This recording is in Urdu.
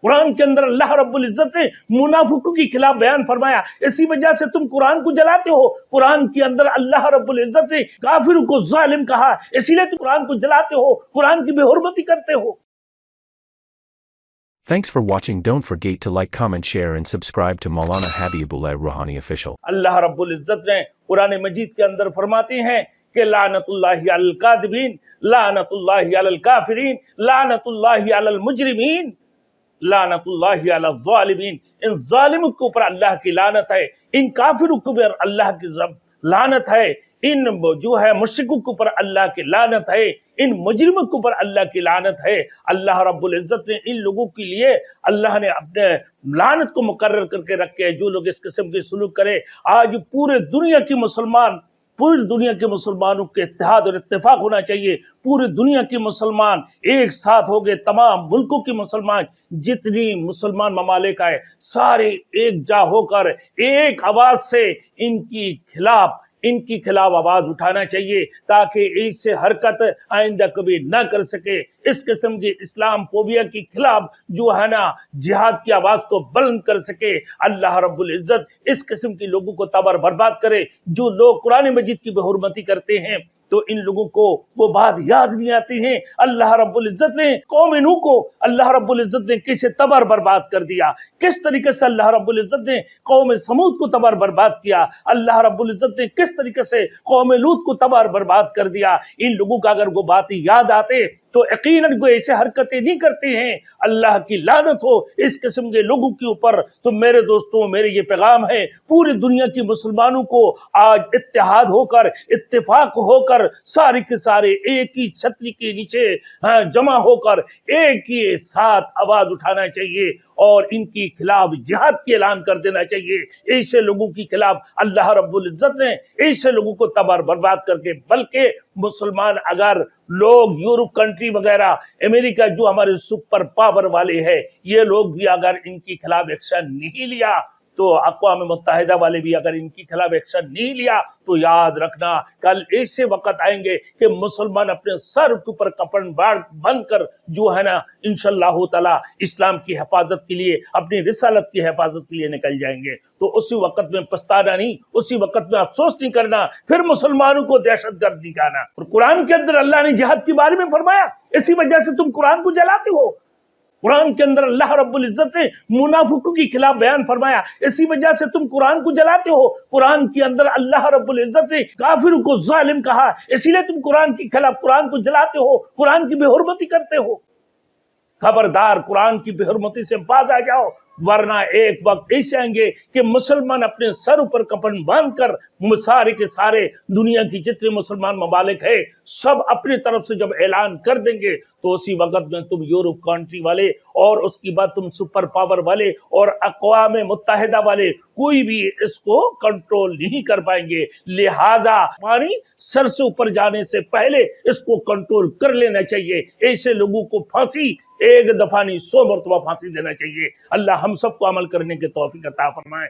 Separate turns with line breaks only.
قرآن کے اندر اللہ رب العزت نے منافقوں کے خلاف بیان فرمایا، اسی وجہ سے تم قرآن کو جلاتے ہو۔ قرآن کے اندر اللہ رب العزت نے کافروں کو ظالم کہا، اسی لیے تم قرآن کو جلاتے ہو، قرآن کی بے حرمتی کرتے ہو۔
Thanks for watching. Don't forget to like, comment, share and subscribe to Maulana Habibullah Ruhani Official.
اللہ رب العزت نے قرآن مجید کے اندر فرماتے ہیں کہ لعنت اللہ علی الکاذبین، لعنت اللہ علی الکافرین، لعنت اللہ علی المجرمین، لعنت اللہ علی الظالمین۔ ان ظالموں کے اوپر اللہ کی لعنت ہے، ان کافروں کے اوپر اللہ کی لعنت ہے، ان جو ہے مشرکوں کے اوپر اللہ کی لعنت ہے، ان مجرموں کے اوپر اللہ کی لعنت ہے۔ اللہ رب العزت نے ان لوگوں کے لیے اللہ نے اپنے لعنت کو مقرر کر کے رکھے، جو لوگ اس قسم کے سلوک کرے۔ آج پورے دنیا کے مسلمان، پوری دنیا کے مسلمانوں کے اتحاد اور اتفاق ہونا چاہیے۔ پوری دنیا کے مسلمان ایک ساتھ ہو گئے، تمام ملکوں کے مسلمان، جتنی مسلمان ممالک آئے، سارے ایک جا ہو کر ایک آواز سے ان کی خلاف آواز اٹھانا چاہیے، تاکہ ایسے حرکت آئندہ کبھی نہ کر سکے۔ اس قسم کی اسلام فوبیا کے خلاف جو ہے نا جہاد کی آواز کو بلند کر سکے۔ اللہ رب العزت اس قسم کے لوگوں کو تباہ برباد کرے۔ جو لوگ قرآن مجید کی بے حرمتی کرتے ہیں تو ان لوگوں کو وہ بات یاد نہیں آتی ہیں۔ اللہ رب العزت نے قوم نوح کو اللہ رب العزت نے کیسے تباہ برباد کر دیا، کس طریقے سے اللہ رب العزت نے قوم سمود کو تباہ برباد کیا، اللہ رب العزت نے کس طریقے سے قوم لوط کو تباہ برباد کر دیا۔ ان لوگوں کا اگر وہ باتیں یاد آتے تو یقیناً وہ ایسے حرکتیں نہیں کرتے ہیں۔ اللہ کی لعنت ہو اس قسم کے لوگوں کے اوپر۔ تو میرے دوستوں، میرے یہ پیغام ہے پوری دنیا کی مسلمانوں کو آج اتحاد ہو کر، اتفاق ہو کر، سارے کے سارے ایک ہی چھتری کے نیچے جمع ہو کر ایک ہی ساتھ آواز اٹھانا چاہیے اور ان کی خلاف جہاد کی اعلان کر دینا چاہیے۔ ایسے لوگوں کی خلاف اللہ رب العزت نے ایسے لوگوں کو تباہ برباد کر کے، بلکہ مسلمان اگر لوگ یورپ کنٹری وغیرہ، امریکہ جو ہمارے سپر پاور والے ہیں، یہ لوگ بھی اگر ان کی خلاف ایکشن نہیں لیا تو اقوام متحدہ والے بھی اگر ان کی خلاف ایکشن نہیں لیا تو یاد رکھنا کل ایسے وقت آئیں گے کہ مسلمان اپنے سر کے اوپر کفن بن کر جو ہے نا انشاءاللہ تعالی اسلام کی حفاظت کے لیے، اپنی رسالت کی حفاظت کے لیے نکل جائیں گے۔ تو اسی وقت میں پچھتانا نہیں، اسی وقت میں افسوس نہیں کرنا، پھر مسلمانوں کو دہشت گرد نہیں کہنا۔ اور قرآن کے اندر اللہ نے جہاد کے بارے میں فرمایا، اسی وجہ سے تم قرآن کو جلاتے ہو۔ قرآن کے اندر اللہ رب العزت نے منافقوں کے خلاف بیان فرمایا، اسی وجہ سے تم قرآن کو جلاتے ہو۔ قرآن کے اندر اللہ رب العزت نے کافروں کو ظالم کہا، اسی لیے تم قرآن کے خلاف قرآن کو جلاتے ہو، قرآن کی بے حرمتی کرتے ہو۔ خبردار، قرآن کی بے حرمتی سے باز آ جاؤ، ورنہ ایک وقت ایسے آئیں گے کہ مسلمان اپنے سر پر کفن باندھ کر سارے کے سارے دنیا کی جتنے مسلمان ممالک ہیں سب اپنی طرف سے جب اعلان کر دیں گے تو اسی وقت میں تم یورپ کنٹری والے اور اس کی بعد تم سپر پاور والے اور اقوام متحدہ والے کوئی بھی اس کو کنٹرول نہیں کر پائیں گے۔ لہذا پانی سر سے اوپر جانے سے پہلے اس کو کنٹرول کر لینا چاہیے۔ ایسے لوگوں کو پھانسی ایک دفعہ نہیں 100 مرتبہ پھانسی دینا چاہیے۔ اللہ ہم سب کو عمل کرنے کے توفیق عطا فرمائے۔